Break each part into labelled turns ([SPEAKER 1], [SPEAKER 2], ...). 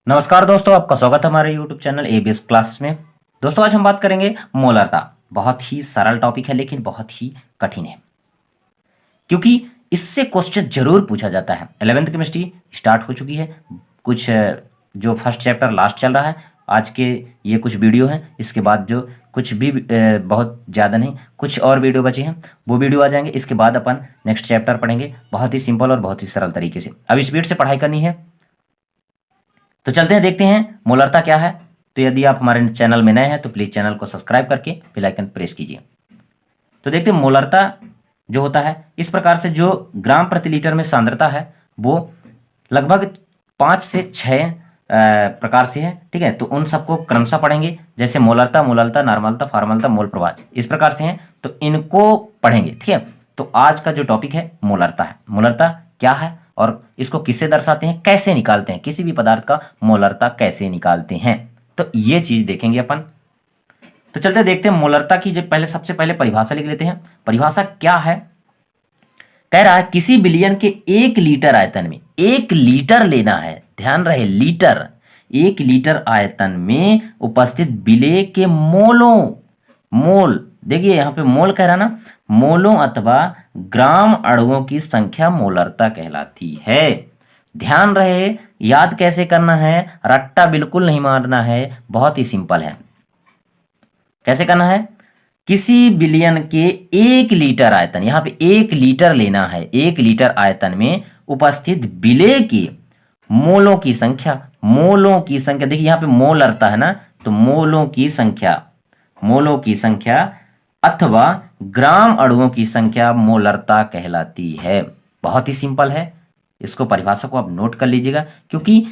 [SPEAKER 1] नमस्कार दोस्तों, आपका स्वागत है हमारे YouTube चैनल एबीएस क्लासेस में। दोस्तों आज हम बात करेंगे मोलरता। बहुत ही सरल टॉपिक है लेकिन बहुत ही कठिन है, क्योंकि इससे क्वेश्चन जरूर पूछा जाता है। 11th केमिस्ट्री स्टार्ट हो चुकी है, कुछ जो फर्स्ट चैप्टर लास्ट चल रहा है। आज के ये कुछ वीडियो हैं, इसके बाद जो कुछ भी बहुत ज़्यादा नहीं, कुछ और वीडियो बचे हैं वो वीडियो आ जाएंगे। इसके बाद अपन नेक्स्ट चैप्टर पढ़ेंगे बहुत ही सिंपल और बहुत ही सरल तरीके से। अब स्पीड से पढ़ाई करनी है तो चलते हैं, देखते हैं मोलरता क्या है। तो यदि आप हमारे चैनल में नए हैं तो प्लीज़ चैनल को सब्सक्राइब करके बेल आइकन प्रेस कीजिए। तो देखते हैं मोलरता जो होता है इस प्रकार से, जो ग्राम प्रति लीटर में सांद्रता है वो लगभग 5 से 6 प्रकार से है। ठीक है, तो उन सबको क्रमशः पढ़ेंगे, जैसे मोलरता, मोललता, नॉर्मलता, फॉर्मलता, मोल प्रवाह, इस प्रकार से हैं तो इनको पढ़ेंगे। ठीक है, तो आज का जो टॉपिक है मोलरता है। मोलरता क्या है और इसको किससे दर्शाते हैं, कैसे निकालते हैं, किसी भी पदार्थ का मोलरता कैसे निकालते हैं, तो ये चीज देखेंगे अपन। तो चलते देखते हैं मोलरता की। जो पहले सबसे पहले परिभाषा लिख लेते हैं। परिभाषा क्या है, कह रहा है किसी विलयन के 1 लीटर आयतन में 1 लीटर लेना है। ध्यान रहे लीटर, 1 लीटर आयतन में उपस्थित विलेय के मोलों, मोल देखिए यहाँ पे मोल कह रहा ना, मोलों अथवा ग्राम अणुओं की संख्या मोलरता कहलाती है। ध्यान रहे, याद कैसे करना है, रट्टा बिल्कुल नहीं मारना है, बहुत ही सिंपल है। कैसे करना है, किसी विलयन के 1 लीटर आयतन, यहां पे 1 लीटर लेना है, 1 लीटर आयतन में उपस्थित विलेय के मोलों की संख्या, मोलों की संख्या देखिए यहां पे मोलरता है ना, तो मोलों की संख्या, मोलों की संख्या अथवा ग्राम अणुओं की संख्या मोलरता कहलाती है। बहुत ही सिंपल है, इसको परिभाषा को आप नोट कर लीजिएगा, क्योंकि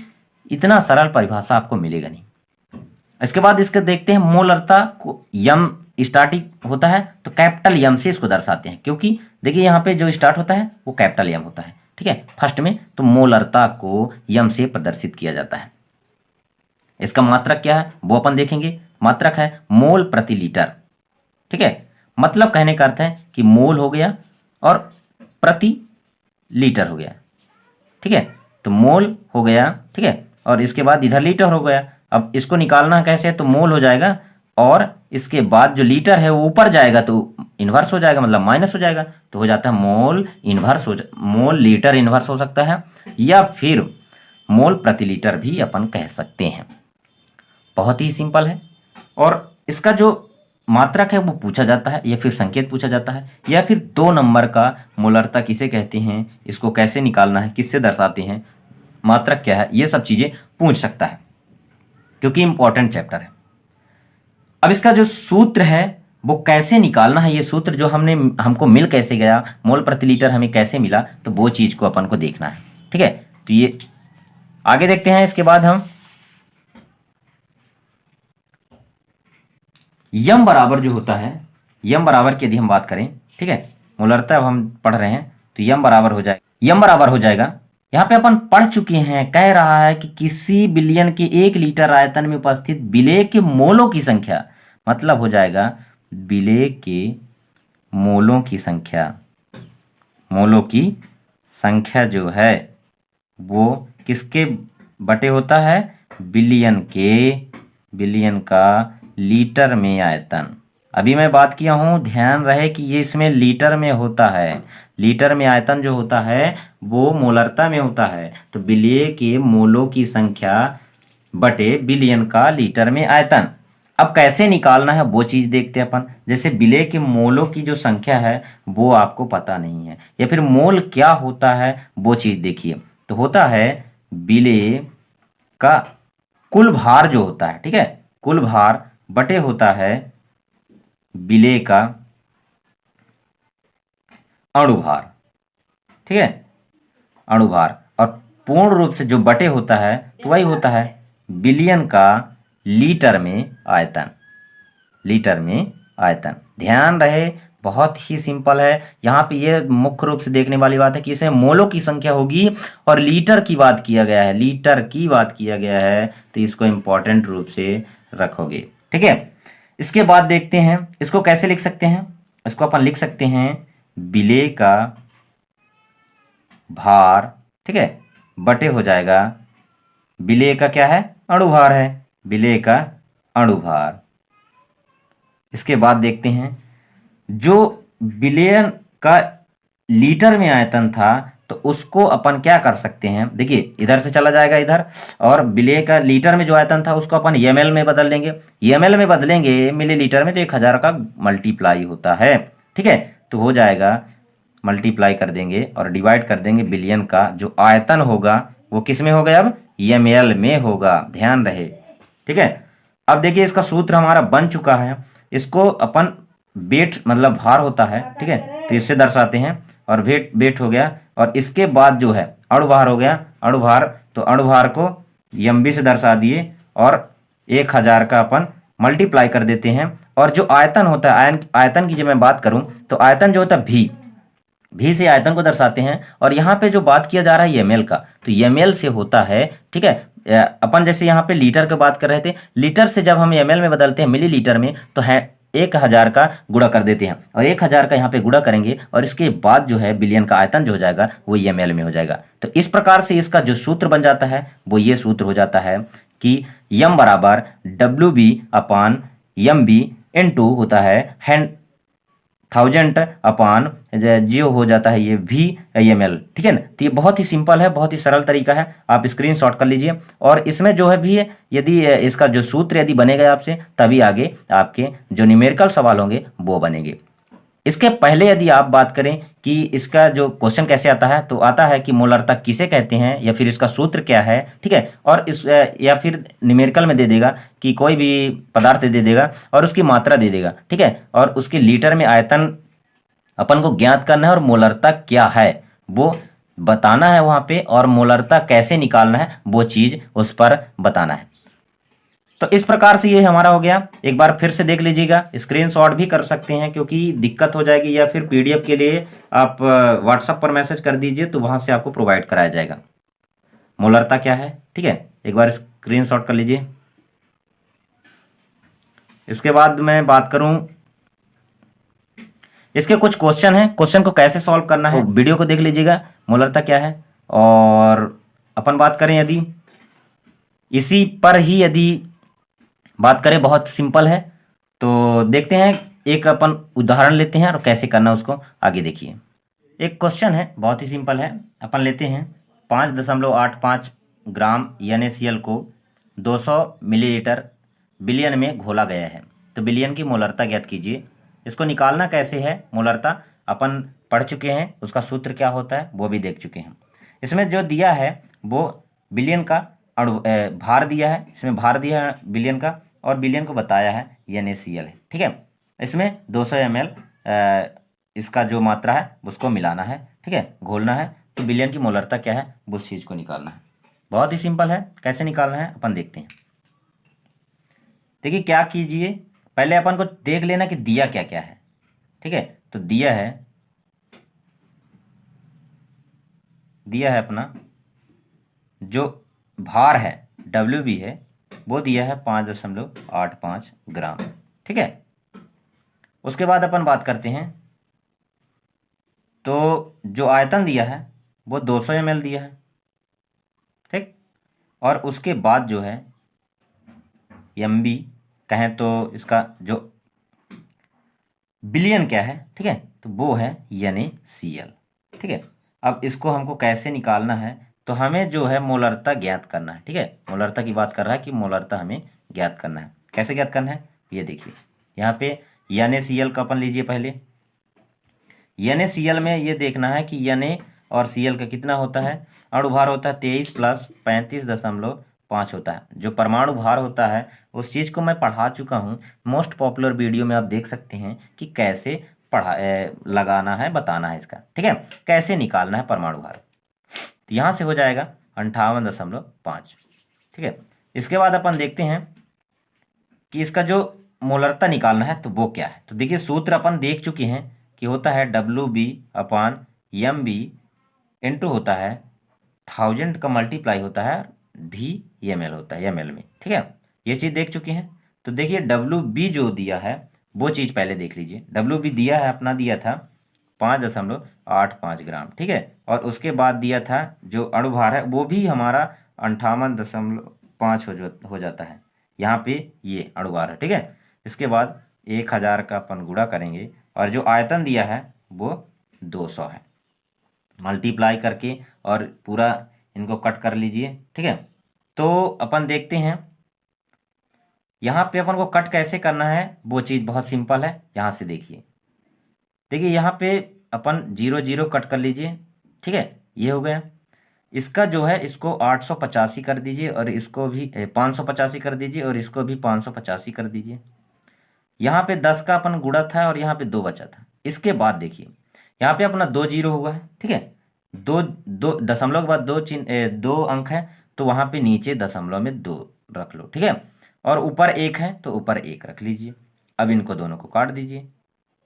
[SPEAKER 1] इतना सरल परिभाषा आपको मिलेगा नहीं। इसके बाद इसके देखते हैं मोलरता को, यम स्टार्टिंग होता है तो कैपिटल यम से इसको दर्शाते हैं, क्योंकि देखिए यहाँ पे जो स्टार्ट होता है वो कैपिटल यम होता है। ठीक है, फर्स्ट में, तो मोलरता को यम से प्रदर्शित किया जाता है। इसका मात्रक क्या है वो अपन देखेंगे। मात्रक है मोल प्रति लीटर। ठीक है, मतलब कहने का अर्थ है कि मोल हो गया और प्रति लीटर हो गया। ठीक है, तो मोल हो गया, ठीक है, और इसके बाद इधर लीटर हो गया। अब इसको निकालना कैसे, तो मोल हो जाएगा और इसके बाद जो लीटर है वो ऊपर जाएगा तो इन्वर्स हो जाएगा, मतलब माइनस हो जाएगा, तो हो जाता है मोल इन्वर्स मोल लीटर इन्वर्स हो सकता है, या फिर मोल प्रति लीटर भी अपन कह सकते हैं। बहुत ही सिंपल है। और इसका जो मात्रक है वो पूछा जाता है, या फिर संकेत पूछा जाता है, या फिर 2 नंबर का मोलरता किसे कहते हैं, इसको कैसे निकालना है, किससे दर्शाते हैं, मात्रक क्या है, ये सब चीजें पूछ सकता है, क्योंकि इंपॉर्टेंट चैप्टर है। अब इसका जो सूत्र है वो कैसे निकालना है, ये सूत्र जो हमको मिल कैसे गया, मोल प्रति लीटर हमें कैसे मिला, तो वो चीज को अपन को देखना है। ठीक है, तो ये आगे देखते हैं। इसके बाद हम यम बराबर जो होता है, यम बराबर की यदि हम बात करें, ठीक है, मोलरता अब हम पढ़ रहे हैं तो यम बराबर हो जाएगा, यम बराबर हो जाएगा, यहाँ पे अपन पढ़ चुके हैं, कह रहा है कि किसी विलयन के 1 लीटर आयतन में उपस्थित विलेय के मोलों की संख्या, मतलब हो जाएगा विलेय के मोलों की संख्या, मोलों की संख्या जो है वो किसके बटे होता है, विलयन के, विलयन का लीटर में आयतन। अभी मैं बात किया हूं, ध्यान रहे कि ये इसमें लीटर में होता है, लीटर में आयतन जो होता है वो मोलरता में होता है, तो विलेय के मोलों की संख्या बटे विलयन का लीटर में आयतन। अब कैसे निकालना है वो चीज देखते हैं अपन। जैसे विलेय के मोलों की जो संख्या है वो आपको पता नहीं है, या फिर मोल क्या होता है वो चीज देखिए, तो होता है विलेय का कुल भार जो होता है, ठीक है, कुल भार बटे होता है विलेय का अणुभार। ठीक है, अणुभार, और पूर्ण रूप से जो बटे होता है तो वही होता है विलयन का लीटर में आयतन, लीटर में आयतन। ध्यान रहे, बहुत ही सिंपल है। यहाँ पे ये मुख्य रूप से देखने वाली बात है कि इसमें मोलों की संख्या होगी और लीटर की बात किया गया है, लीटर की बात किया गया है, तो इसको इंपॉर्टेंट रूप से रखोगे। ठीक है, इसके बाद देखते हैं इसको कैसे लिख सकते हैं। इसको अपन लिख सकते हैं विलेय का भार, ठीक है, बटे हो जाएगा विलेय का क्या है, अणुभार है, विलेय का अणुभार। इसके बाद देखते हैं जो विलयन का लीटर में आयतन था तो उसको अपन क्या कर सकते हैं, देखिए इधर से चला जाएगा इधर, और विलेय का लीटर में जो आयतन था उसको अपन एमएल में बदल लेंगे। एमएल में बदलेंगे मिलीलीटर में तो 1000 का मल्टीप्लाई होता है, ठीक है। तो हो जाएगा, मल्टीप्लाई कर देंगे और डिवाइड कर देंगे, बिलियन का जो आयतन होगा वो किस में होगा, अब एमएल में होगा, ध्यान रहे, ठीक है। अब देखिए इसका सूत्र हमारा बन चुका है, इसको अपन वेट मतलब भार होता है, ठीक है, तो इससे दर्शाते हैं, और वेट वेट हो गया, और इसके बाद जो है अणुभार हो गया, अणुभार, तो अणुभार को एमबी से दर्शा दिए और 1000 का अपन मल्टीप्लाई कर देते हैं। और जो आयतन होता है, आयतन की जब मैं बात करूं तो आयतन जो होता है भी से आयतन को दर्शाते हैं, और यहाँ पे जो बात किया जा रहा है एमएल का, तो एमएल से होता है, ठीक है। अपन जैसे यहाँ पे लीटर की बात कर रहे थे, लीटर से जब हम एमएल में बदलते हैं मिलीलीटर में, तो है 1000 का गुणा कर देते हैं, और 1000 का यहाँ पे गुणा करेंगे, और इसके बाद जो है बिलियन का आयतन जो हो जाएगा वो एमएल में हो जाएगा। तो इस प्रकार से इसका जो सूत्र बन जाता है वो ये सूत्र हो जाता है कि यम बराबर WB/MB इनटू होता है 1000 अपान जो हो जाता है ये VML, ठीक है ना। तो ये बहुत ही सिंपल है, बहुत ही सरल तरीका है, आप स्क्रीनशॉट कर लीजिए। और इसमें जो है भी यदि इसका जो सूत्र यदि बनेगा आपसे, तभी आगे आपके जो न्यूमेरिकल सवाल होंगे वो बनेंगे। इसके पहले यदि आप बात करें कि इसका जो क्वेश्चन कैसे आता है, तो आता है कि मोलरता किसे कहते हैं, या फिर इसका सूत्र क्या है, ठीक है। और इस या फिर न्यूमेरिकल में दे देगा कि कोई भी पदार्थ दे देगा और उसकी मात्रा दे देगा, ठीक है, और उसके लीटर में आयतन अपन को ज्ञात करना है, और मोलरता क्या है वो बताना है वहां पे, और मोलरता कैसे निकालना है वो चीज उस पर बताना है। तो इस प्रकार से ये हमारा हो गया। एक बार फिर से देख लीजिएगा, स्क्रीनशॉट भी कर सकते हैं क्योंकि दिक्कत हो जाएगी, या फिर पीडीएफ के लिए आप व्हाट्सएप पर मैसेज कर दीजिए तो वहां से आपको प्रोवाइड कराया जाएगा। मोलरता क्या है, ठीक है, एक बार स्क्रीनशॉट कर लीजिए। इसके बाद मैं बात करूं, इसके कुछ क्वेश्चन हैं, क्वेश्चन को कैसे सॉल्व करना है वीडियो को देख लीजिएगा, मोलरता क्या है। और अपन बात करें यदि इसी पर ही यदि बात करें, बहुत सिंपल है, तो देखते हैं, एक अपन उदाहरण लेते हैं और कैसे करना उसको आगे देखिए। एक क्वेश्चन है, बहुत ही सिंपल है, अपन लेते हैं 5.85 ग्राम NaCl को 200 मिलीलीटर बिलियन में घोला गया है, तो बिलियन की मोलरता ज्ञात कीजिए। इसको निकालना कैसे है, मोलरता अपन पढ़ चुके हैं, उसका सूत्र क्या होता है वो भी देख चुके हैं। इसमें जो दिया है वो बिलियन का भार दिया है, इसमें भार दिया है बिलियन का, और बिलियन को बताया है NaCl है, ठीक है। इसमें 200 ml इसका जो मात्रा है उसको मिलाना है, ठीक है, घोलना है, तो बिलियन की मोलरता क्या है वो उस चीज़ को निकालना है। बहुत ही सिंपल है, कैसे निकालना है अपन देखते हैं। देखिए क्या कीजिए, पहले अपन को देख लेना कि दिया क्या क्या है, ठीक है। तो दिया है अपना जो भार है WB है वो दिया है 5.85 ग्राम, ठीक है। उसके बाद अपन बात करते हैं, तो जो आयतन दिया है वो 200 ml दिया है, ठीक। और उसके बाद जो है MB कहें तो इसका जो बिलियन क्या है, ठीक है, तो वो है NaCl, ठीक है। अब इसको हमको कैसे निकालना है, तो हमें जो है मोलरता ज्ञात करना है, ठीक है। मोलरता की बात कर रहा है कि मोलरता हमें ज्ञात करना है, कैसे ज्ञात करना है ये देखिए। यहाँ पे NaCl का अपन लीजिए पहले, NaCl में ये देखना है कि Na और Cl का कितना होता है, अणुभार होता है 23 + 35.5 होता है। जो परमाणु भार होता है उस चीज़ को मैं पढ़ा चुका हूँ, मोस्ट पॉपुलर वीडियो में आप देख सकते हैं कि कैसे लगाना है, बताना है इसका, ठीक है, कैसे निकालना है परमाणु भार। तो यहाँ से हो जाएगा 58.5, ठीक है। इसके बाद अपन देखते हैं कि इसका जो मोलरता निकालना है तो वो क्या है। तो देखिए सूत्र अपन देख चुके हैं कि होता है WB/MB इंटू होता है 1000 का मल्टीप्लाई होता है VML होता है ml में, ठीक है, ये चीज़ देख चुके हैं। तो देखिए WB जो दिया है वो चीज़ पहले देख लीजिए। WB दिया है अपना, दिया था 5.85 ग्राम, ठीक है। और उसके बाद दिया था जो अणुभार है वो भी हमारा 58.5 हो जाता है। यहाँ पे ये अणुभार है, ठीक है। इसके बाद 1000 का अपन गुणा करेंगे और जो आयतन दिया है वो 200 है। मल्टीप्लाई करके और पूरा इनको कट कर लीजिए, ठीक है। तो अपन देखते हैं यहाँ पे अपन को कट कैसे करना है, वो चीज़ बहुत सिंपल है। यहाँ से देखिए, देखिए यहाँ पे अपन 0 0 कट कर लीजिए, ठीक है। ये हो गया। इसका जो है इसको 885 कर दीजिए और इसको भी 585 कर दीजिए और इसको भी 585 कर दीजिए। यहाँ पे 10 का अपन गुणा था और यहाँ पे 2 बचा था। इसके बाद देखिए यहाँ पे अपना 2 0 हुआ है, ठीक है। दो दो दशमलव के बाद दो चिन्ह 2 अंक है, तो वहाँ पे नीचे दशमलव में 2 रख लो, ठीक है। और ऊपर 1 है तो ऊपर 1 रख लीजिए। अब इनको दोनों को काट दीजिए,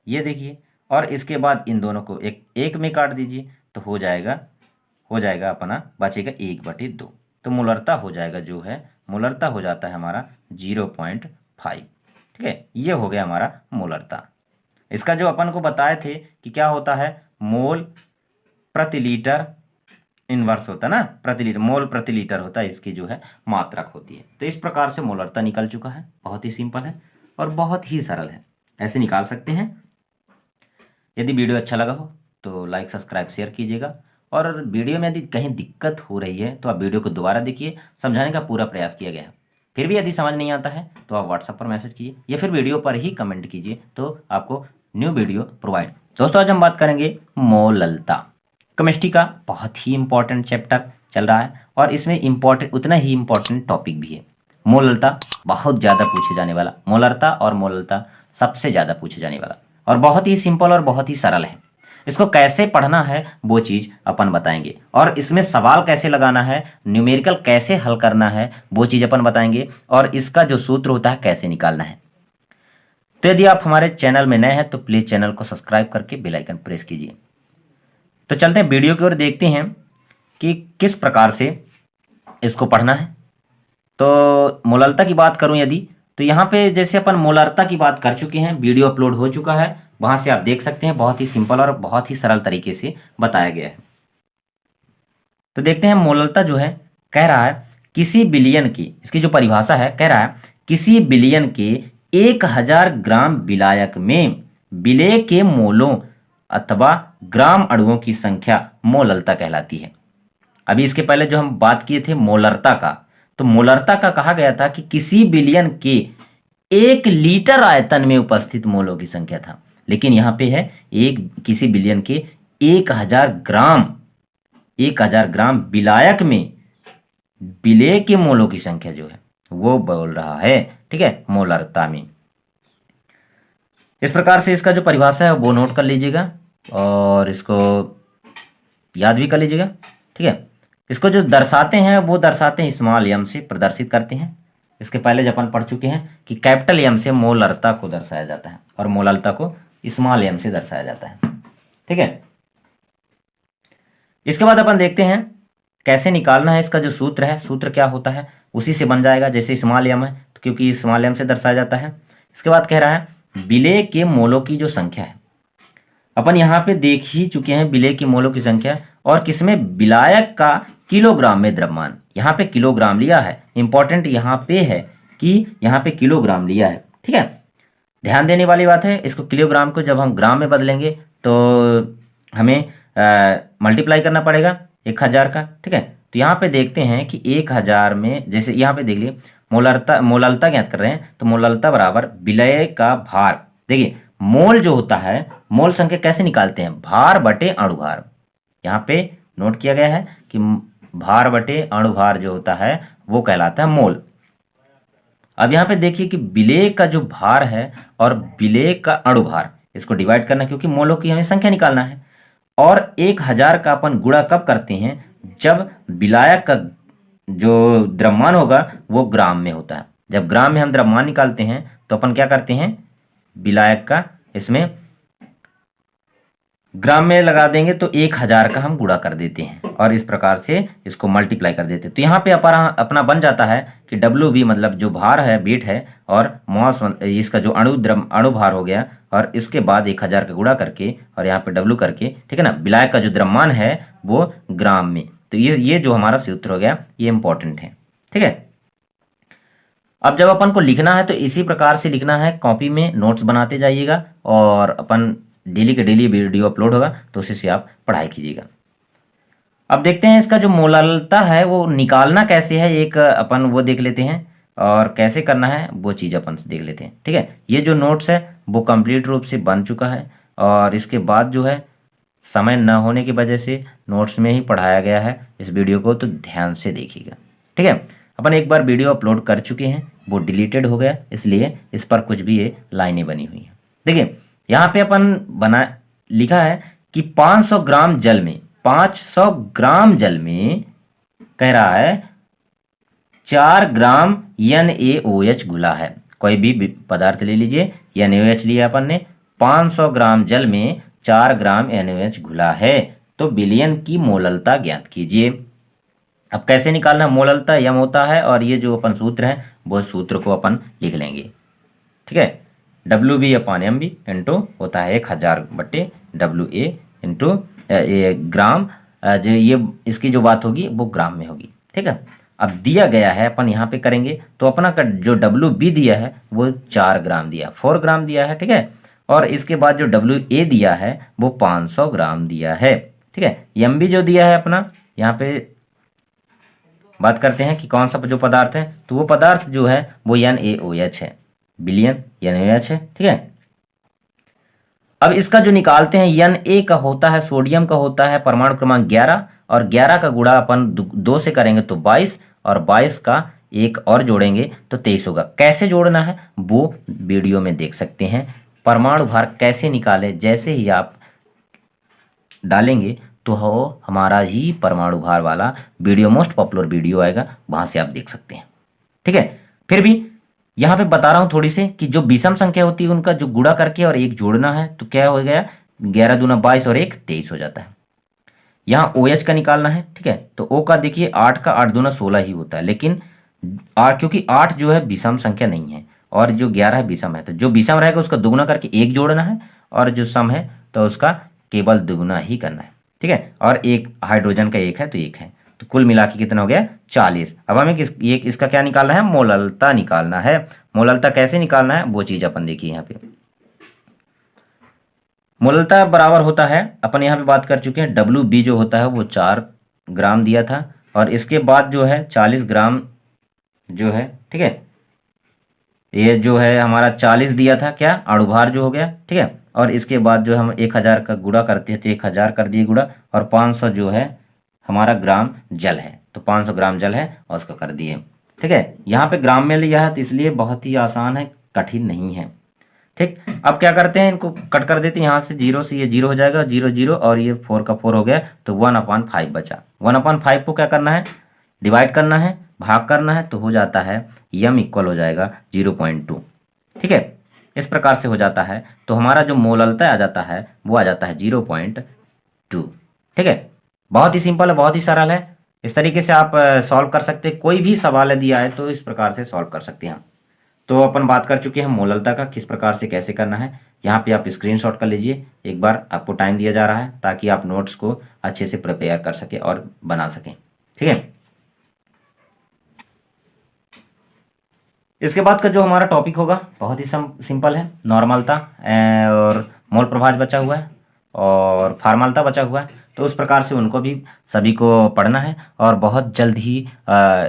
[SPEAKER 1] ये देखिए। और इसके बाद इन दोनों को एक में काट दीजिए, तो हो जाएगा अपना बचेगा 1/2। तो मूलरता हो जाएगा जो है, मूलरता हो जाता है हमारा 0.5, ठीक है। ये हो गया हमारा मूलरता। इसका जो अपन को बताए थे कि क्या होता है, मोल प्रति लीटर इनवर्स होता है ना, प्रति लीटर, मोल प्रति लीटर होता है, इसकी जो है मात्रक होती है। तो इस प्रकार से मोलरता निकल चुका है। बहुत ही सिंपल है और बहुत ही सरल है, ऐसे निकाल सकते हैं। यदि वीडियो अच्छा लगा हो तो लाइक सब्सक्राइब शेयर कीजिएगा। और वीडियो में यदि कहीं दिक्कत हो रही है तो आप वीडियो को दोबारा देखिए, समझाने का पूरा प्रयास किया गया है। फिर भी यदि समझ नहीं आता है तो आप व्हाट्सएप पर मैसेज कीजिए या फिर वीडियो पर ही कमेंट कीजिए, तो आपको न्यू वीडियो प्रोवाइड। दोस्तों आज हम बात करेंगे मोललता। केमिस्ट्री का बहुत ही इंपॉर्टेंट चैप्टर चल रहा है और इसमें इम्पोर्टेंट उतना ही इम्पोर्टेंट टॉपिक भी है। मोललता बहुत ज़्यादा पूछे जाने वाला, मोलरता और मोललता सबसे ज़्यादा पूछे जाने वाला, और बहुत ही सिंपल और बहुत ही सरल है। इसको कैसे पढ़ना है वो चीज़ अपन बताएंगे, और इसमें सवाल कैसे लगाना है, न्यूमेरिकल कैसे हल करना है वो चीज़ अपन बताएंगे, और इसका जो सूत्र होता है कैसे निकालना है। तो यदि आप हमारे चैनल में नए हैं तो प्लीज़ चैनल को सब्सक्राइब करके बेल आइकन प्रेस कीजिए। तो चलते हैं वीडियो की ओर, देखते हैं कि किस प्रकार से इसको पढ़ना है। तो मोलरता की बात करूं यदि, तो यहाँ पे जैसे अपन मोलरता की बात कर चुके हैं, वीडियो अपलोड हो चुका है, वहां से आप देख सकते हैं। बहुत ही सिंपल और बहुत ही सरल तरीके से बताया गया है। तो देखते हैं मोलरता जो है, कह रहा है किसी बिलियन की, इसकी जो परिभाषा है, कह रहा है किसी बिलियन के 1000 ग्राम विलायक में विलेय के मोलों अथवा ग्राम अणुओं की संख्या मोलरता कहलाती है। अभी इसके पहले जो हम बात किए थे मोलरता का, तो मोलरता का कहा गया था कि किसी बिलियन के 1 लीटर आयतन में उपस्थित मोलों की संख्या था, लेकिन यहाँ पे है किसी बिलियन के 1000 ग्राम विलायक में विलेय के मोलों की संख्या जो है वो बोल रहा है, ठीक है, मोलरता में। इस प्रकार से इसका जो परिभाषा है वो नोट कर लीजिएगा और इसको याद भी कर लीजिएगा, ठीक है। इसको जो दर्शाते हैं वो दर्शाते हैं स्मॉल एम से प्रदर्शित करते हैं। इसके पहले जब अपन पढ़ चुके हैं कि कैपिटल एम से मोलरता को दर्शाया जाता है और मोलरता को स्मॉल एम से दर्शाया जाता है, ठीक है। इसके बाद अपन देखते हैं कैसे निकालना है। इसका जो सूत्र है, सूत्र क्या होता है उसी से बन जाएगा। जैसे स्मॉल एम है तो क्योंकि स्मॉल एम से दर्शाया जाता है। इसके बाद कह रहा है विलेय के मोलों की जो संख्या है, अपन यहाँ पे देख ही चुके हैं विलेय की मोलों की संख्या, और किसमें, विलायक का किलोग्राम में द्रव्यमान। यहाँ पे किलोग्राम लिया है, इंपॉर्टेंट यहाँ पे है कि यहाँ पे किलोग्राम लिया है, ठीक है। ध्यान देने वाली बात है, इसको किलोग्राम को जब हम ग्राम में बदलेंगे तो हमें मल्टीप्लाई करना पड़ेगा 1000 का, ठीक है। तो यहाँ पे देखते हैं कि 1000 में, जैसे यहाँ पे देख लिए मोलरता ज्ञात कर रहे हैं, तो मोलरता बराबर विलेय का भार। देखिए मोल जो होता है, मोल संख्या कैसे निकालते हैं, भार बटे अणुभार। यहाँ पे नोट किया गया है कि भार बटे अणुभार जो होता है वो कहलाता है मोल। अब यहाँ पे देखिए कि विलेय का जो भार है और विलेय का अणुभार, इसको डिवाइड करना है क्योंकि मोलों की हमें संख्या निकालना है। और 1000 का अपन गुणा कब करते हैं, जब विलायक का जो द्रव्यमान होगा वो ग्राम में होता है। जब ग्राम में हम द्रव्यमान निकालते हैं तो अपन क्या करते हैं, विलायक का इसमें ग्राम में लगा देंगे तो 1000 का हम गुणा कर देते हैं और इस प्रकार से इसको मल्टीप्लाई कर देते हैं। तो यहाँ पे अपना बन जाता है कि WB मतलब जो भार है, वेट है, और मॉस इसका जो अणुभार हो गया, और इसके बाद 1000 का गुणा करके और यहाँ पे W करके, ठीक है ना, विलायक का जो द्रव्यमान है वो ग्राम में, तो ये जो हमारा सूत्र हो गया ये इंपॉर्टेंट है। ठीक है, अब जब अपन को लिखना है तो इसी प्रकार से लिखना है, कॉपी में नोट्स बनाते जाइएगा और अपन डेली के डेली वीडियो अपलोड होगा तो उसी से आप पढ़ाई कीजिएगा। अब देखते हैं इसका जो मोलालता है वो निकालना कैसे है, एक अपन वो देख लेते हैं और कैसे करना है वो चीज़ अपन देख लेते हैं। ठीक है, ये जो नोट्स है वो कंप्लीट रूप से बन चुका है और इसके बाद जो है समय न होने की वजह से नोट्स में ही पढ़ाया गया है इस वीडियो को, तो ध्यान से देखिएगा। ठीक है, अपन एक बार वीडियो अपलोड कर चुके हैं, वो डिलीटेड हो गया इसलिए इस पर कुछ भी ये लाइनें बनी हुई हैं। देखिए यहाँ पे अपन बना लिखा है कि 500 ग्राम जल में 500 ग्राम जल में कह रहा है 4 ग्राम NaOH घुला है। कोई भी पदार्थ ले लीजिए, NaOH लिया अपन ने, 500 ग्राम जल में 4 ग्राम NaOH घुला है, तो विलयन की मोललता ज्ञात कीजिए। अब कैसे निकालना, मोललता यम होता है और ये जो अपन सूत्र है वो सूत्र को अपन लिख लेंगे। ठीक है, WB/MB इंटू होता है 1000/WA इंटू ग्राम, जो ये इसकी जो बात होगी वो ग्राम में होगी। ठीक है, अब दिया गया है अपन यहाँ पे करेंगे तो अपना का जो WB दिया है वो 4 ग्राम दिया, 4 ग्राम दिया है। ठीक है, और इसके बाद जो WA दिया है वो 500 ग्राम दिया है। ठीक है, MB जो दिया है अपना, यहाँ पे बात करते हैं कि कौन सा जो पदार्थ है, तो वो पदार्थ जो है वो NaOH है, विलयन NaOH है। ठीक है, अब इसका जो निकालते हैं Na का होता है, सोडियम का होता है परमाणु क्रमांक 11 और 11 का गुणा अपन 2 से करेंगे तो 22 और 22 का एक और जोड़ेंगे तो 23 होगा। कैसे जोड़ना है वो वीडियो में देख सकते हैं। परमाणु भार कैसे निकाले, जैसे ही आप डालेंगे तो हो हमारा ही परमाणु भार वाला वीडियो, मोस्ट पॉपुलर वीडियो आएगा, वहां से आप देख सकते हैं। ठीक है, फिर भी यहाँ पे बता रहा हूँ थोड़ी से कि जो विषम संख्या होती है उनका जो गुणा करके और एक जोड़ना है तो क्या हो गया, 11 दूना 22 और 1 23 हो जाता है। यहाँ OH का निकालना है। ठीक है, तो O का देखिए 8 का 8 दूना 16 ही होता है, लेकिन क्योंकि 8 जो है विषम संख्या नहीं है और जो 11 है विषम है, तो जो विषम रहेगा उसका दुगुना करके 1 जोड़ना है और जो सम है तो उसका केवल दुगुना ही करना है। ठीक है, और एक हाइड्रोजन का 1 है तो 1 है, तो कुल मिला के कितना हो गया 40। अब हमें इसका क्या निकालना है, मोललता निकालना है। मोललता कैसे निकालना है वो चीज अपन देखिए। यहाँ पे मोललता बराबर होता है, अपन यहाँ पे बात कर चुके हैं, WB जो होता है वो 4 ग्राम दिया था और इसके बाद जो है 40 ग्राम जो है। ठीक है, ये जो है हमारा 40 दिया था क्या, अणुभार जो हो गया। ठीक है, और इसके बाद जो हम 1000 का गुणा करते हैं तो 1000 कर दिए गुणा, और 500 जो है हमारा ग्राम जल है तो 500 ग्राम जल है और उसको कर दिए। ठीक है, यहाँ पे ग्राम में लिया है तो इसलिए बहुत ही आसान है, कठिन नहीं है। ठीक, अब क्या करते हैं, इनको कट कर देते हैं, यहाँ से 0 से ये 0 हो जाएगा, 0 0 और ये 4 का 4 हो गया तो 1/5 बचा। 1/5 को क्या करना है, डिवाइड करना है, भाग करना है, तो हो जाता है यम इक्वल हो जाएगा 0.2। ठीक है, इस प्रकार से हो जाता है, तो हमारा जो मोललता आ जाता है वो आ जाता है 0.2। ठीक है, बहुत ही सिंपल है, बहुत ही सरल है। इस तरीके से आप सॉल्व कर सकते हैं, कोई भी सवाल दिया है तो इस प्रकार से सॉल्व कर सकते हैं। तो अपन बात कर चुके हैं मोललता का, किस प्रकार से कैसे करना है। यहाँ पे आप स्क्रीनशॉट कर लीजिए, एक बार आपको टाइम दिया जा रहा है ताकि आप नोट्स को अच्छे से प्रिपेयर कर सके और बना सकें। ठीक है, इसके बाद का जो हमारा टॉपिक होगा बहुत ही सिंपल है, नॉर्मलता और मोल प्रभाज बचा हुआ है और फार्मलता बचा हुआ है, तो उस प्रकार से उनको भी सभी को पढ़ना है और बहुत जल्द ही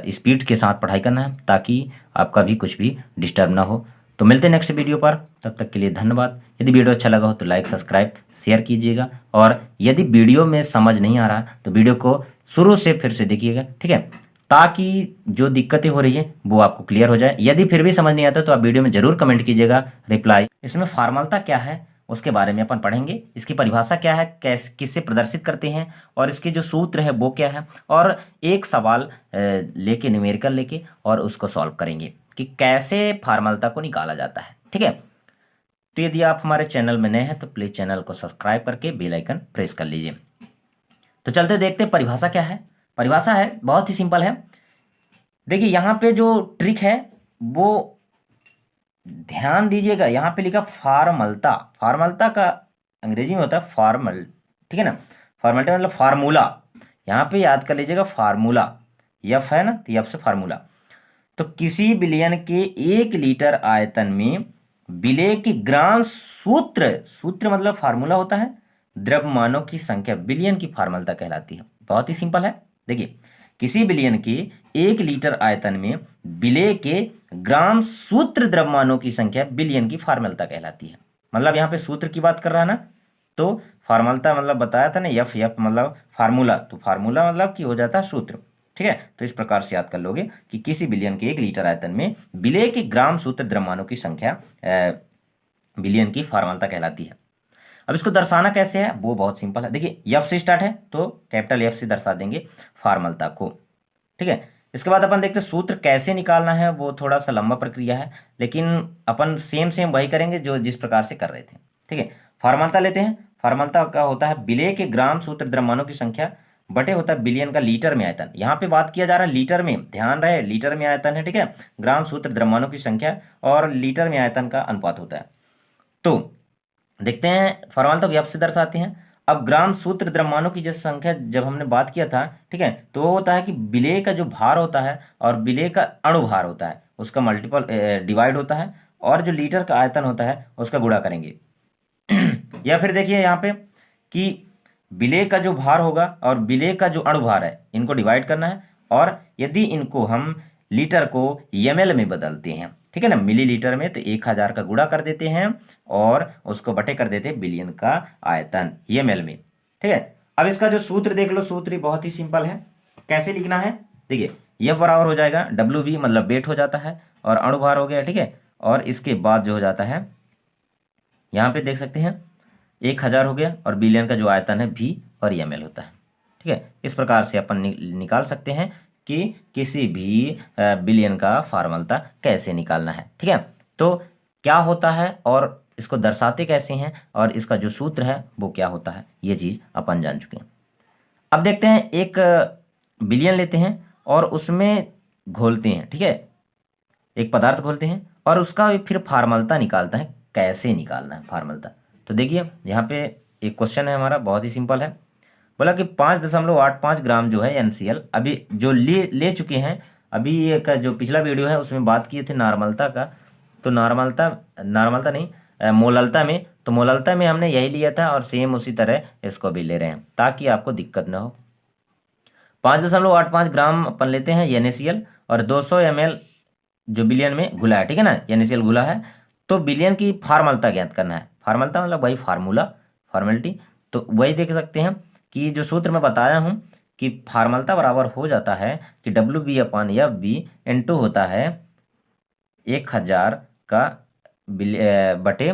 [SPEAKER 1] स्पीड के साथ पढ़ाई करना है ताकि आपका भी कुछ भी डिस्टर्ब ना हो। तो मिलते हैं नेक्स्ट वीडियो पर, तब तक के लिए धन्यवाद। यदि वीडियो अच्छा लगा हो तो लाइक सब्सक्राइब शेयर कीजिएगा, और यदि वीडियो में समझ नहीं आ रहा तो वीडियो को शुरू से फिर से देखिएगा। ठीक है, ताकि जो दिक्कतें हो रही है वो आपको क्लियर हो जाए। यदि फिर भी समझ नहीं आता तो आप वीडियो में जरूर कमेंट कीजिएगा, रिप्लाई। इसमें फार्मलता क्या है उसके बारे में अपन पढ़ेंगे, इसकी परिभाषा क्या है, कैसे किससे प्रदर्शित करते हैं और इसके जो सूत्र है वो क्या है, और एक सवाल लेके न्यूमेरिकल लेके और उसको सॉल्व करेंगे कि कैसे फार्मलता को निकाला जाता है। ठीक है, तो यदि आप हमारे चैनल में नए हैं तो प्लीज चैनल को सब्सक्राइब करके बेल आइकन प्रेस कर लीजिए। तो चलते देखते परिभाषा क्या है। परिभाषा है बहुत ही सिंपल है। देखिए यहाँ पे जो ट्रिक है वो ध्यान दीजिएगा, यहाँ पे लिखा फार्मलता। फार्मलता का अंग्रेजी में होता है फॉर्मल, ठीक है ना, फॉर्मलिटी मतलब फार्मूला, यहाँ पे याद कर लीजिएगा फार्मूला, एफ है ना, तो एफ से फार्मूला। तो किसी विलयन के 1 लीटर आयतन में विलेय के ग्राम सूत्र, सूत्र मतलब फार्मूला होता है, द्रव्यमानों की संख्या विलयन की फार्मूलता कहलाती है। बहुत ही सिंपल है। देखिए, किसी विलयन के 1 लीटर आयतन में विलेय के ग्राम सूत्र द्रव्यमानों की संख्या विलयन की फार्मूलता कहलाती है। मतलब यहाँ पे सूत्र की बात कर रहा है ना, तो फार्मूलता मतलब बताया था ना, एफ एफ मतलब फार्मूला, तो फार्मूला मतलब कि हो जाता है सूत्र। ठीक है, तो इस प्रकार से याद कर लोगे कि किसी विलयन के 1 लीटर आयतन में विलेय के ग्राम सूत्र द्रव्यमानों की संख्या विलयन की फार्मूलता कहलाती है। अब इसको दर्शाना कैसे है, वो बहुत सिंपल है। देखिए, एफ से स्टार्ट है तो कैपिटल एफ से दर्शा देंगे फार्मूलता को। ठीक है, इसके बाद अपन देखते हैं सूत्र कैसे निकालना है, वो थोड़ा सा लंबा प्रक्रिया है, लेकिन अपन सेम वही करेंगे जो जिस प्रकार से कर रहे थे। ठीक है, फार्मूलता लेते हैं। फार्मूलता का होता है विलेय के ग्राम सूत्र द्रव्यमानों की संख्या बटे होता है विलयन का लीटर में आयतन। यहाँ पे बात किया जा रहा है लीटर में, ध्यान रहे लीटर में आयतन है। ठीक है, ग्राम सूत्र द्रव्यमानों की संख्या और लीटर में आयतन का अनुपात होता है। तो देखते हैं फार्मूला तो एफ से दर्शाते हैं। अब ग्राम सूत्र द्रव्यमानों की जो संख्या जब हमने बात किया था, ठीक है, तो वो होता है कि विलेय का जो भार होता है और विलेय का अणुभार होता है उसका मल्टीपल डिवाइड होता है, और जो लीटर का आयतन होता है उसका गुणा करेंगे। या फिर देखिए यहाँ पे कि विलेय का जो भार होगा और विलेय का जो अणुभार है इनको डिवाइड करना है, और यदि इनको हम लीटर को ml में बदलते हैं, ठीक है ना, मिलीलीटर में, तो 1000 का गुणा कर देते हैं और उसको बटे कर देते हैं बिलियन का आयतन ml में। ठीक है, अब इसका जो सूत्र देख लो, सूत्र बहुत ही सिंपल है। कैसे लिखना है, देखिए, यह बराबर हो जाएगा WB मतलब वेट हो जाता है और अणुभार हो गया। ठीक है, और इसके बाद जो हो जाता है यहाँ पे देख सकते हैं 1000 हो गया, और बिलियन का जो आयतन है V और ml होता है। ठीक है, इस प्रकार से अपन निकाल सकते हैं कि किसी भी बिलियन का फार्मूला कैसे निकालना है। ठीक है, तो क्या होता है और इसको दर्शाते कैसे हैं और इसका जो सूत्र है वो क्या होता है, ये चीज़ अपन जान चुके हैं। अब देखते हैं, एक बिलियन लेते हैं और उसमें घोलते हैं। ठीक है, एक पदार्थ घोलते हैं और उसका फिर फार्मूला निकालता है। कैसे निकालना है फार्मूला, तो देखिए यहाँ पे एक क्वेश्चन है हमारा, बहुत ही सिंपल है। बोला कि 5.85 ग्राम जो है NCl, अभी जो ले चुके हैं, अभी एक जो पिछला वीडियो है उसमें बात किए थे नॉर्मलता का, तो नॉर्मलता नहीं मोललता में, तो मोललता में हमने यही लिया था और सेम उसी तरह इसको भी ले रहे हैं ताकि आपको दिक्कत ना हो। 5.85 ग्राम अपन लेते हैं NaCl और 200 ml जो बिलियन में घुला है। ठीक है ना, NaCl घुला है, तो बिलियन की फार्मूलता ज्ञात करना है। फार्मूलता मतलब वही फॉर्मेलिटी, तो वही देख सकते हैं कि जो सूत्र मैं बताया हूँ कि फार्मूलता बराबर हो जाता है कि WB/FB इंटू होता है 1000 का बटे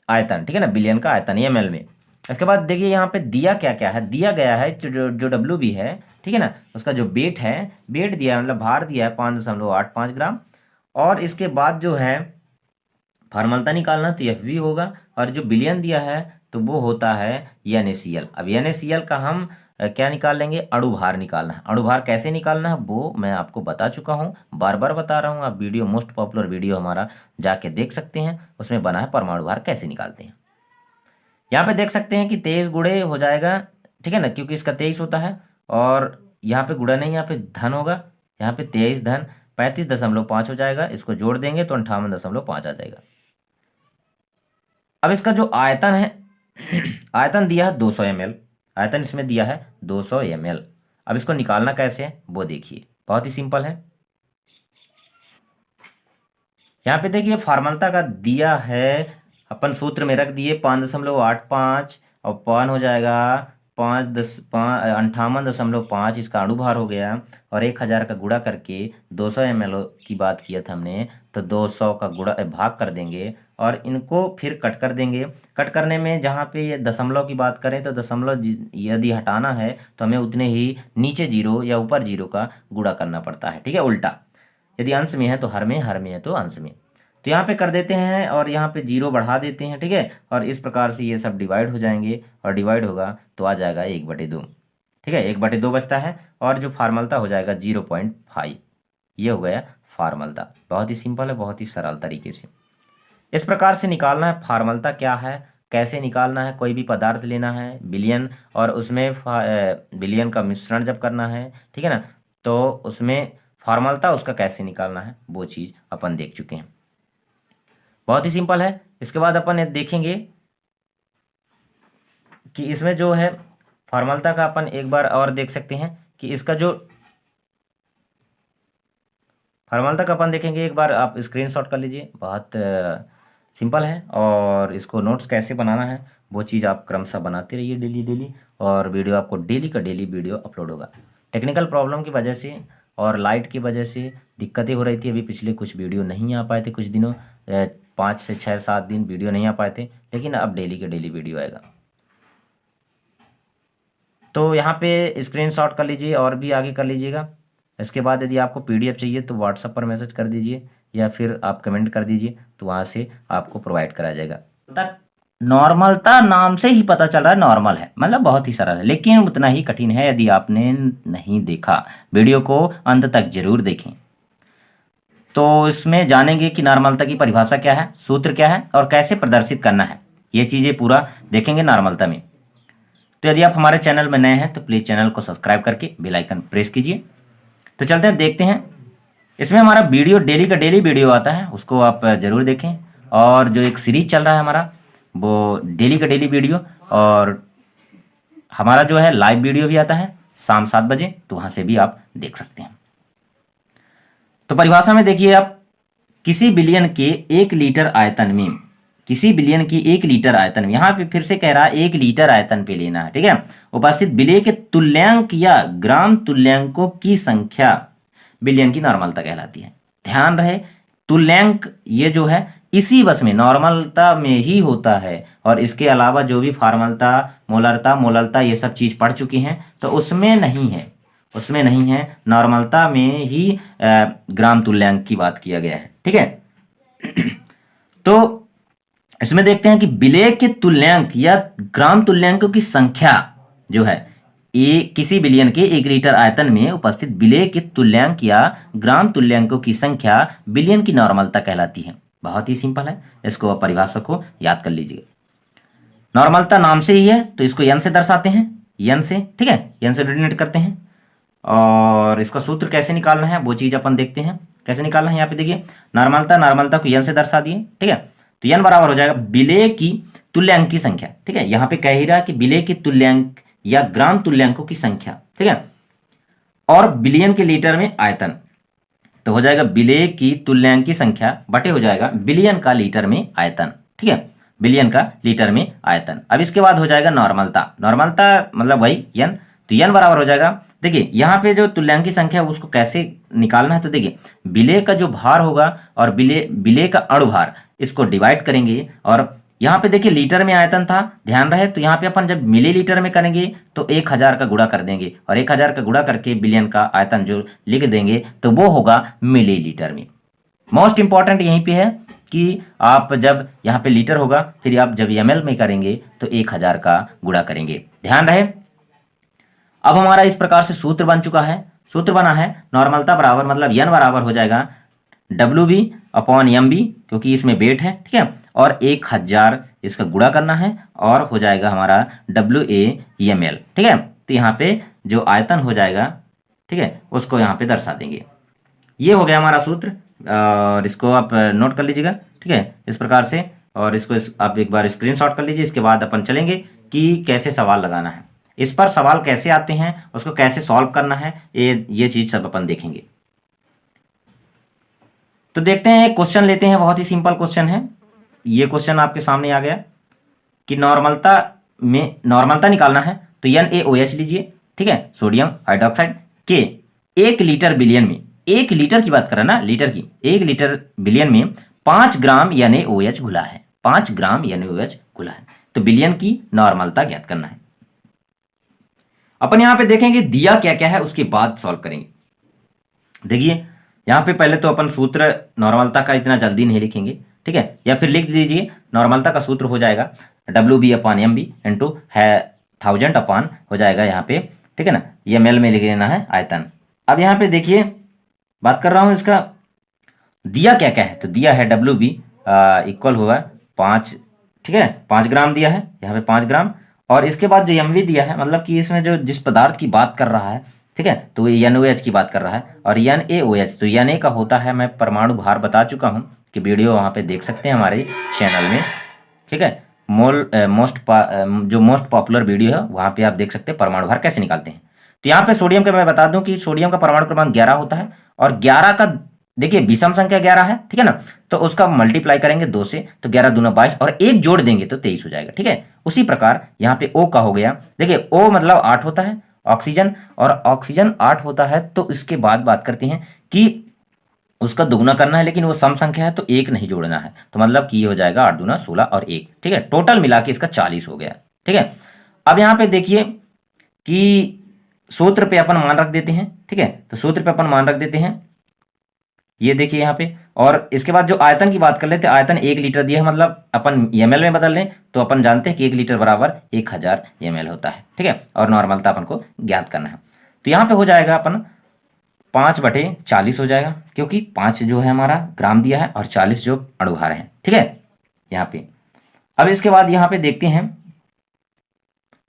[SPEAKER 1] आयतन। ठीक है ना, बिलियन का आयतन ml में। इसके बाद देखिए यहाँ पे दिया क्या क्या है, दिया गया है जो WB है, ठीक है ना, उसका जो वेट है, वेट दिया मतलब भार दिया है 5.85 ग्राम, और इसके बाद जो है फार्मूलता निकालना तो FB होगा, और जो बिलियन दिया है तो वो होता है NaCl। अब NaCl का हम क्या निकाल लेंगे, अणुभार निकालना है। अणुभार कैसे निकालना है वो मैं आपको बता चुका हूँ, बार बार बता रहा हूँ। आप वीडियो, मोस्ट पॉपुलर वीडियो हमारा जाके देख सकते हैं, उसमें बना है परमाणु भार कैसे निकालते हैं। यहाँ पे देख सकते हैं कि 23 गुणे हो जाएगा, ठीक है ना, क्योंकि इसका 23 होता है, और यहाँ पे गुणा नहीं, यहाँ पे धन होगा, यहाँ पे 23 धन 35.5 हो जाएगा, इसको जोड़ देंगे तो 58.5 आ जाएगा। अब इसका जो आयतन है, आयतन दिया है 200 ml, आयतन इसमें दिया है 200 ml। अब इसको निकालना कैसे है वो देखिए, बहुत ही सिंपल है। यहाँ पे देखिए फार्मूलता का दिया है, अपन सूत्र में रख दिए 5.85 और पान हो जाएगा 58.5, इसका अणुभार हो गया, और 1000 का गुणा करके 200 ml की बात किया था हमने, तो 200 का गुणा भाग कर देंगे और इनको फिर कट कर देंगे। कट करने में जहाँ पे ये दशमलव की बात करें तो दशमलव यदि हटाना है तो हमें उतने ही नीचे 0 या ऊपर 0 का गुणा करना पड़ता है। ठीक है, उल्टा, यदि अंश में है तो हर में है तो अंश में, तो यहाँ पे कर देते हैं और यहाँ पे 0 बढ़ा देते हैं। ठीक है, और इस प्रकार से ये सब डिवाइड हो जाएंगे, और डिवाइड होगा तो आ जाएगा 1/2। ठीक है, 1/2 बचता है, और जो फार्मूलता हो जाएगा 0.5। ये हो गया फार्मूलता। बहुत ही सिंपल है, बहुत ही सरल तरीके से इस प्रकार से निकालना है फार्मूलता क्या है, कैसे निकालना है, कोई भी पदार्थ लेना है विलयन और उसमें विलयन का मिश्रण जब करना है, ठीक है ना, तो उसमें फॉर्मलता उसका कैसे निकालना है वो चीज़ अपन देख चुके हैं। बहुत ही सिंपल है। इसके बाद अपन ये देखेंगे कि इसमें जो है फॉर्मलता का अपन एक बार और देख सकते हैं कि इसका जो फॉर्मलता का अपन देखेंगे एक बार, आप स्क्रीनशॉट कर लीजिए। बहुत सिंपल है और इसको नोट्स कैसे बनाना है वो चीज़ आप क्रमशः बनाते रहिए डेली डेली, और वीडियो आपको डेली का डेली वीडियो अपलोड होगा। टेक्निकल प्रॉब्लम की वजह से और लाइट की वजह से दिक्कतें हो रही थी, अभी पिछले कुछ वीडियो नहीं आ पाए थे, कुछ दिनों 5 से 6 7 दिन वीडियो नहीं आ पाए थे, लेकिन अब डेली के डेली वीडियो आएगा। तो यहाँ पे स्क्रीनशॉट कर लीजिए और भी आगे कर लीजिएगा। इसके बाद यदि आपको पीडीएफ चाहिए तो व्हाट्सएप पर मैसेज कर दीजिए या फिर आप कमेंट कर दीजिए, तो वहाँ से आपको प्रोवाइड कराया जाएगा। तक नॉर्मलता नाम से ही पता चल रहा है नॉर्मल है, मतलब बहुत ही सरल है, लेकिन उतना ही कठिन है। यदि आपने नहीं देखा वीडियो को अंत तक जरूर देखें। तो इसमें जानेंगे कि नॉर्मलता की परिभाषा क्या है, सूत्र क्या है और कैसे प्रदर्शित करना है, ये चीज़ें पूरा देखेंगे नॉर्मलता में। तो यदि आप हमारे चैनल में नए हैं तो प्लीज़ चैनल को सब्सक्राइब करके बेल आइकन प्रेस कीजिए। तो चलते हैं देखते हैं। इसमें हमारा वीडियो डेली का डेली वीडियो आता है, उसको आप ज़रूर देखें। और जो एक सीरीज चल रहा है हमारा वो डेली का डेली वीडियो, और हमारा जो है लाइव वीडियो भी आता है शाम 7 बजे, तो वहाँ से भी आप देख सकते हैं। तो परिभाषा में देखिए आप, किसी बिलियन के 1 लीटर आयतन में, किसी बिलियन की 1 लीटर आयतन में, यहाँ पे फिर से कह रहा है 1 लीटर आयतन पे लेना है, ठीक है, उपस्थित विलेय के तुल्यांक या ग्राम तुल्यांकों की संख्या बिलियन की नॉर्मलता कहलाती है। ध्यान रहे तुल्यांक ये जो है इसी बस में नॉर्मलता में ही होता है, और इसके अलावा जो भी फॉर्मलता, मोलरता ये सब चीज़ पढ़ चुके हैं, तो उसमें नहीं है, उसमें नहीं है। नॉर्मलता में ही ग्राम तुल्यांक की बात किया गया है, ठीक है। तो इसमें देखते हैं कि विलेय के तुल्यांक या ग्राम तुल्यांकों की संख्या जो है, किसी बिलियन के 1 लीटर आयतन में उपस्थित विलेय के तुल्यांक या ग्राम तुल्यांकों की संख्या बिलियन की नॉर्मलता कहलाती है। बहुत ही सिंपल है, इसको परिभाषा को याद कर लीजिए। नॉर्मलता नाम से ही है, तो इसको एन से दर्शाते हैं, एन से, ठीक है, एन से डिनोट करते हैं। और इसका सूत्र कैसे निकालना है वो चीज़ अपन देखते हैं कैसे निकालना है। यहाँ पे देखिए नॉर्मलता को एन से दर्शा दिए, ठीक है। तो एन बराबर हो जाएगा विलेय की तुल्यांक की संख्या, ठीक है। यहाँ पे कह ही रहा कि विलेय की तुल्यांक या ग्राम तुल्यांकों की संख्या, ठीक है, और बिलियन के लीटर में आयतन, तो हो जाएगा विलेय की तुल्यांक की संख्या बटे हो जाएगा बिलियन का लीटर में आयतन, ठीक है, बिलियन का लीटर में आयतन। अब इसके बाद हो जाएगा नॉर्मलता मतलब वही एन, तो एन बराबर हो जाएगा, देखिए यहाँ पे जो तुल्यांक की संख्या है उसको कैसे निकालना है, तो देखिए विलेय का जो भार होगा और विलेय का अणुभार, इसको डिवाइड करेंगे, और यहाँ पे देखिए लीटर में आयतन था, ध्यान रहे, तो यहाँ पे अपन जब मिलीलीटर में करेंगे तो 1000 का गुणा कर देंगे, और 1000 का गुणा करके बिलियन का आयतन जो लिख देंगे तो वो होगा मिलीलीटर में। मोस्ट इंपॉर्टेंट यहीं पे है कि आप जब यहाँ पे लीटर होगा, फिर आप जब ml में करेंगे तो 1000 का गुणा करेंगे, ध्यान रहे। अब हमारा इस प्रकार से सूत्र बन चुका है, सूत्र बना है नॉर्मलता बराबर, मतलब एन बराबर हो जाएगा WB/MB, क्योंकि इसमें वेट है, ठीक है, और 1000 इसका गुणा करना है, और हो जाएगा हमारा WA/ml, ठीक है। तो यहाँ पे जो आयतन हो जाएगा, ठीक है, उसको यहाँ पे दर्शा देंगे। ये हो गया हमारा सूत्र, और इसको आप नोट कर लीजिएगा, ठीक है, इस प्रकार से, और इसको आप एक बार स्क्रीनशॉट कर लीजिए। इसके बाद अपन चलेंगे कि कैसे सवाल लगाना है, इस पर सवाल कैसे आते हैं, उसको कैसे सॉल्व करना है, ये चीज सब अपन देखेंगे। तो देखते हैं, एक क्वेश्चन लेते हैं, बहुत ही सिंपल क्वेश्चन है। ये क्वेश्चन आपके सामने आ गया कि नॉर्मलता निकालना है, तो NaOH लीजिए, ठीक है, सोडियम हाइड्रोक्साइड के 1 लीटर बिलियन में, 1 लीटर की बात कर रहा है ना, लीटर की, 1 लीटर बिलियन में 5 ग्राम NaOH घुला है, 5 ग्राम NaOH घुला है, तो बिलियन की नॉर्मलता ज्ञात करना है। अपन यहां पे देखेंगे दिया क्या क्या है, उसके बाद सॉल्व करेंगे। देखिए यहां पे पहले तो अपन सूत्र नॉर्मलता का इतना जल्दी नहीं लिखेंगे, ठीक है, या फिर लिख दीजिए नॉर्मलता का सूत्र हो जाएगा WB/MB इंटू है 1000 अपान हो जाएगा यहाँ पे, ठीक है ना, ये ml में लिख लेना है आयतन। अब यहाँ पे देखिए बात कर रहा हूँ इसका दिया क्या क्या है, तो दिया है WB इक्वल होगा 5 ठीक है, 5 ग्राम दिया है यहाँ पे 5 ग्राम। और इसके बाद जो एमवी दिया है, मतलब कि इसमें जो जिस पदार्थ की बात कर रहा है, ठीक है, तो ये NaOH की बात कर रहा है। और NaOH, तो Na का होता है, मैं परमाणु भार बता चुका हूँ कि वीडियो वहाँ पे देख सकते हैं हमारे चैनल में, ठीक है। जो मोस्ट पॉपुलर वीडियो है वहाँ पे आप देख सकते हैं परमाणु भार कैसे निकालते हैं। तो यहाँ पे सोडियम का मैं बता दूं कि सोडियम का परमाणु क्रमांक 11 होता है, और 11 का देखिए विषम संख्या 11 है, ठीक है ना, तो उसका मल्टीप्लाई करेंगे 2 से, तो 11 दूना 22, और एक जोड़ देंगे तो 23 हो जाएगा, ठीक है। उसी प्रकार यहाँ पे O का हो गया, देखिए O मतलब 8 होता है ऑक्सीजन, और ऑक्सीजन 8 होता है, तो इसके बाद बात करते हैं कि उसका दुगुना करना है, लेकिन वो सम संख्या है तो एक नहीं जोड़ना है, तो मतलब कि ये हो जाएगा 8 दूना 16 और 1, ठीक है, टोटल मिला के इसका 40 हो गया, ठीक है। अब यहाँ पे देखिए कि सूत्र पे अपन मान रख देते हैं, ठीक है, तो सूत्र पे अपन मान रख देते हैं, ये देखिए यहाँ पे। और इसके बाद जो आयतन की बात कर लेते हैं, आयतन 1 लीटर दिया है, मतलब अपन ml में बदल लें तो अपन जानते हैं कि 1 लीटर बराबर 1000 ml होता है, ठीक है, और नॉर्मलता अपन को ज्ञात करना है। तो यहाँ पे हो जाएगा अपन 5/40 हो जाएगा, क्योंकि 5 जो है हमारा ग्राम दिया है और 40 जो अणुभार है, ठीक है यहाँ पे। अब इसके बाद यहाँ पे देखते हैं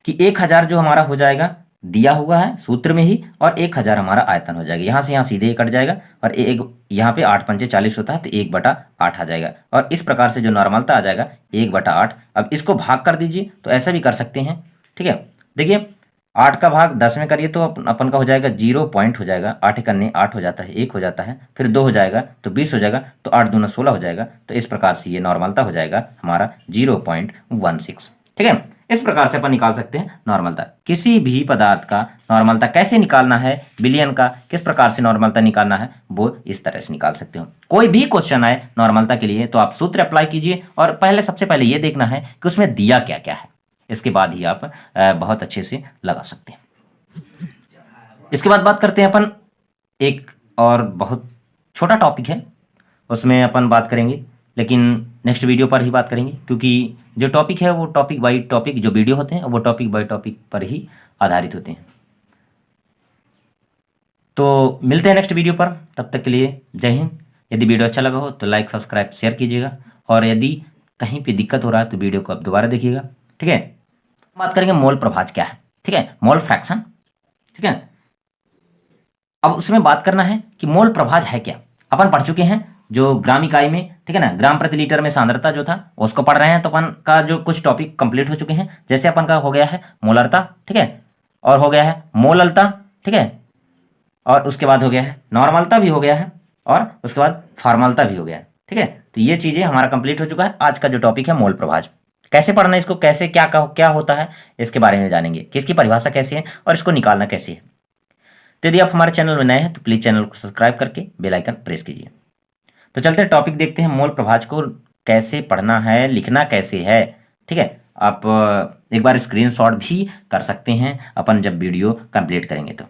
[SPEAKER 1] कि 1000 जो हमारा हो जाएगा दिया हुआ है सूत्र में ही, और 1000 हमारा आयतन हो जाएगा, यहाँ से यहाँ सीधे कट जाएगा, और एक यहाँ पे 8×5 = 40 होता है, तो 1/8 आ जाएगा, और इस प्रकार से जो नॉर्मलता आ जाएगा 1/8। अब इसको भाग कर दीजिए, तो ऐसा भी कर सकते हैं, ठीक है। देखिए 8 का भाग 10 में करिए तो अपन का हो जाएगा 0 पॉइंट हो जाएगा, 8 × 8 हो जाता है, 1 हो जाता है, फिर 2 हो जाएगा तो 20 हो जाएगा, तो 8 दूना 16 हो जाएगा, तो इस प्रकार से ये नॉर्मलता हो जाएगा हमारा 0.16, ठीक है। इस प्रकार से अपन निकाल सकते हैं नॉर्मलता। किसी भी पदार्थ का नॉर्मलता कैसे निकालना है, विलयन का किस प्रकार से नॉर्मलता निकालना है, वो इस तरह से निकाल सकते हो। कोई भी क्वेश्चन आए नॉर्मलता के लिए तो आप सूत्र अप्लाई कीजिए, और सबसे पहले ये देखना है कि उसमें दिया क्या क्या है, इसके बाद ही आप बहुत अच्छे से लगा सकते हैं। इसके बाद बात करते हैं अपन एक और बहुत छोटा टॉपिक है, उसमें अपन बात करेंगे, लेकिन नेक्स्ट वीडियो पर ही बात करेंगे, क्योंकि जो टॉपिक है वो टॉपिक बाई टॉपिक, जो वीडियो होते हैं वो टॉपिक बाई टॉपिक पर ही आधारित होते हैं। तो मिलते हैं नेक्स्ट वीडियो पर, तब तक के लिए जय हिंद। यदि वीडियो अच्छा लगा हो तो लाइक सब्सक्राइब शेयर कीजिएगा, और यदि कहीं पे दिक्कत हो रहा है तो वीडियो को आप दोबारा देखिएगा, ठीक है। बात करेंगे मोल प्रभाज क्या है, ठीक है, मोल फ्रैक्शन, ठीक है। अब उसमें बात करना है कि मोल प्रभाज है क्या। अपन पढ़ चुके हैं जो ग्राम इकाई में, ठीक है ना, ग्राम प्रति लीटर में सांद्रता जो था उसको पढ़ रहे हैं, तो अपन का जो कुछ टॉपिक कंप्लीट हो चुके हैं, जैसे अपन का हो गया है मोलरता, ठीक है, और हो गया है मोललता, ठीक है, और उसके बाद हो गया है नॉर्मलता भी हो गया है, और उसके बाद फॉर्मलता भी हो गया है, ठीक है। तो ये चीजें हमारा कंप्लीट हो चुका है। आज का जो टॉपिक है मोल प्रभाज, कैसे पढ़ना है इसको, कैसे क्या होता है, इसके बारे में जानेंगे कि इसकी परिभाषा कैसे है और इसको निकालना कैसे है। तो यदि आप हमारे चैनल में नए हैं तो प्लीज चैनल को सब्सक्राइब करके बेल आइकन प्रेस कीजिए। तो चलते हैं टॉपिक देखते हैं, मोल प्रभाज को कैसे पढ़ना है, लिखना कैसे है, ठीक है। आप एक बार स्क्रीनशॉट भी कर सकते हैं अपन जब वीडियो कंप्लीट करेंगे तो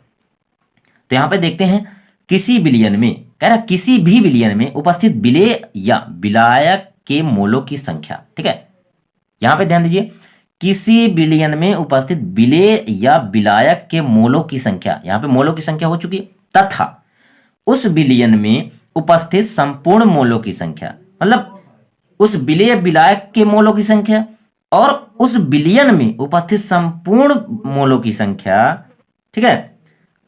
[SPEAKER 1] यहाँ पे देखते हैं किसी विलयन में, कह रहा किसी भी विलयन में उपस्थित विलेय या विलायक के मोलों की संख्या, ठीक है। यहां पे ध्यान दीजिए, किसी विलयन में उपस्थित विलेय या विलायक के मोलों की संख्या, यहां पे मोलों की संख्या हो चुकी है, तथा उस विलयन में उपस्थित संपूर्ण मोलों की संख्या, मतलब उस विलेय विलायक के मोलों की संख्या और उस विलयन में उपस्थित संपूर्ण मोलों की संख्या, ठीक है,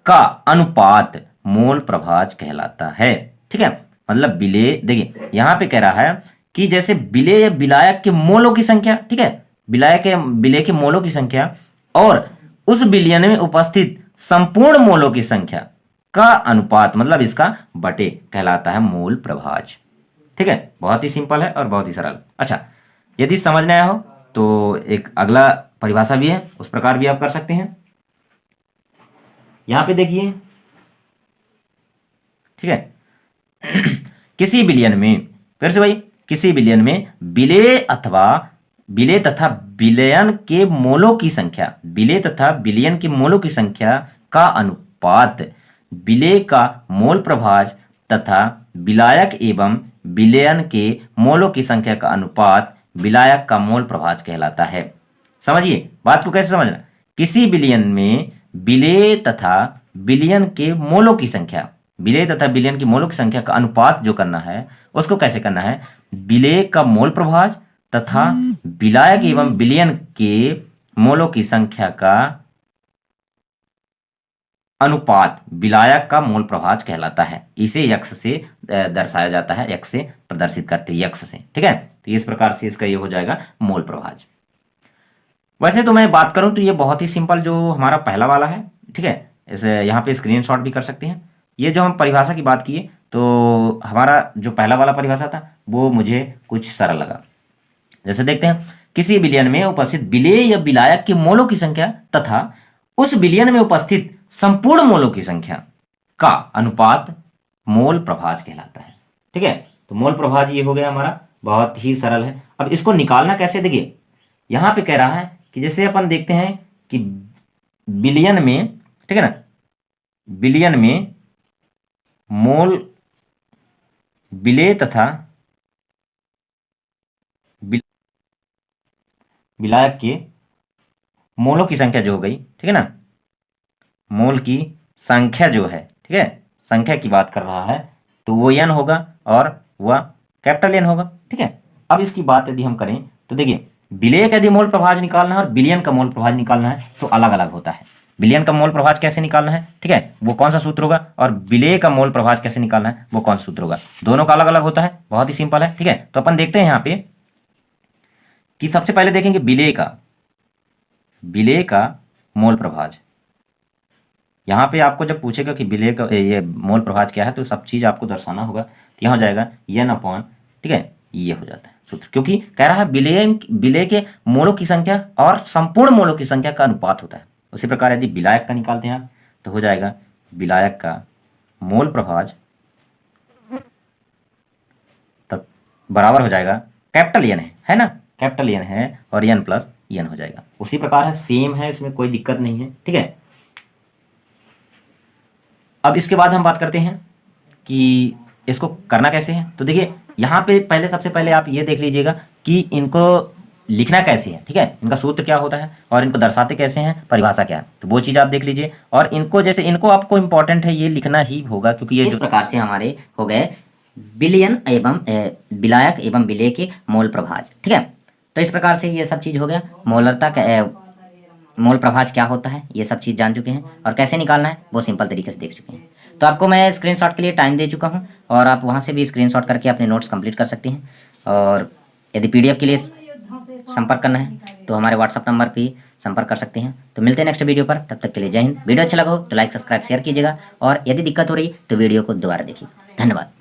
[SPEAKER 1] का अनुपात मोल प्रभाज कहलाता है, ठीक है। मतलब विलेय, देखिए यहां पे कह रहा है कि जैसे विलेय विलायक के मोलों की संख्या, ठीक है, विलेय के मोलों की संख्या और उस विलयन में उपस्थित संपूर्ण मोलों की संख्या का अनुपात, मतलब इसका बटे कहलाता है मोल प्रभाज, ठीक है। बहुत ही सिंपल है और बहुत ही सरल। अच्छा, यदि समझ में आया हो तो एक अगला परिभाषा भी है, उस प्रकार भी आप कर सकते हैं। यहां पे देखिए, ठीक है, किसी विलयन में, फिर से भाई, किसी विलयन में विलेय तथा विलयन के मोलों की संख्या, विलेय तथा विलयन के मोलों की संख्या का अनुपात विलेय का मोल प्रभाज तथा विलायक एवं विलयन के मोलों की संख्या का अनुपात विलायक का मोल प्रभाज कहलाता है। समझिए बात को कैसे समझना, किसी विलयन में विलेय तथा विलयन के मोलों की संख्या, विलेय तथा विलयन की मोलों की संख्या का अनुपात जो करना है उसको कैसे करना है, विलेय का मोल प्रभाज तथा विलायक एवं विलयन के मोलों की संख्या का अनुपात विलायक का मोल प्रभाज कहलाता है। इसे यक्स से दर्शाया जाता है, यक्स से प्रदर्शित करते हैं, यक्स से। ठीक है, तो इस प्रकार से इसका ये हो जाएगा मोल प्रभाज। वैसे तो मैं बात करूं तो ये बहुत ही सिंपल जो हमारा पहला वाला है, ठीक है, इसे यहाँ पे स्क्रीनशॉट भी कर सकते हैं। ये जो हम परिभाषा की बात किए तो हमारा जो पहला वाला परिभाषा था वो मुझे कुछ सरल लगा। जैसे देखते हैं, किसी विलयन में उपस्थित विलेय या विलायक के मोलों की संख्या तथा उस विलयन में उपस्थित संपूर्ण मोलों की संख्या का अनुपात मोल प्रभाज कहलाता है। ठीक है, तो मोल प्रभाज ये हो गया हमारा, बहुत ही सरल है। अब इसको निकालना कैसे, देखिए यहां पे कह रहा है कि जैसे अपन देखते हैं कि विलयन में, ठीक है ना, विलयन में मोल विलेय तथा विलायक के मोलों की संख्या जो हो गई, ठीक है ना, मोल की संख्या जो है, ठीक है, संख्या की बात कर रहा है, तो वो n होगा और वह कैपिटल N होगा। ठीक है, अब इसकी बात यदि हम करें तो देखिए, विलेय का यदि मोल प्रभाज निकालना है और विलयन का मोल प्रभाज निकालना है तो अलग अलग होता है। विलयन का मोल प्रभाज कैसे निकालना है, ठीक है, वो कौन सा सूत्र होगा, और विलेय का मोल प्रभाज कैसे निकालना है वो कौन सा सूत्र होगा, दोनों का अलग अलग होता है। बहुत ही सिंपल है। ठीक है, तो अपन देखते हैं यहाँ पे कि सबसे पहले देखेंगे विलेय का मोल प्रभाज। यहाँ पे आपको जब पूछेगा कि विलेय का ये मोल प्रभाज क्या है तो सब चीज़ आपको दर्शाना होगा। तो यहाँ हो जाएगा n अपॉन, ठीक है, ये हो जाता है सूत्र, क्योंकि कह रहा है विलेय के मोलों की संख्या और संपूर्ण मोलों की संख्या का अनुपात होता है। उसी प्रकार यदि विलायक का निकालते हैं आप तो हो जाएगा विलायक का मोल प्रभाज तब बराबर हो जाएगा कैपिटल N है ना, कैपिटल N है और n प्लस n हो जाएगा। उसी प्रकार है, सेम है, इसमें कोई दिक्कत नहीं है। ठीक है, अब इसके बाद हम बात करते हैं कि इसको करना कैसे है। तो देखिए यहाँ पे पहले, सबसे पहले आप ये देख लीजिएगा कि इनको लिखना कैसे है। ठीक है, इनका सूत्र क्या होता है और इनको दर्शाते कैसे हैं, परिभाषा क्या है, तो वो चीज़ आप देख लीजिए। और इनको जैसे इनको आपको इंपॉर्टेंट है, ये लिखना ही होगा, क्योंकि ये
[SPEAKER 2] इस प्रकार से हमारे हो गए विलयन एवं विलायक एवं विलेय के मोल प्रभाज। ठीक है, तो इस प्रकार से ये सब चीज़ हो गया। मोलरता का मोल प्रभाज क्या होता है ये सब चीज़ जान चुके हैं, और कैसे निकालना है वो सिंपल तरीके से देख चुके हैं। तो आपको मैं स्क्रीनशॉट के लिए टाइम दे चुका हूँ और आप वहाँ से भी स्क्रीनशॉट करके अपने नोट्स कंप्लीट कर सकते हैं। और यदि PDF के लिए संपर्क करना है तो हमारे व्हाट्सअप नंबर पर संपर्क कर सकते हैं। तो मिलते हैं नेक्स्ट वीडियो पर, तब तक के लिए जय हिंद। वीडियो अच्छा लगा हो तो लाइक सब्सक्राइब शेयर कीजिएगा, और यदि दिक्कत हो रही तो वीडियो को दोबारा देखिए। धन्यवाद।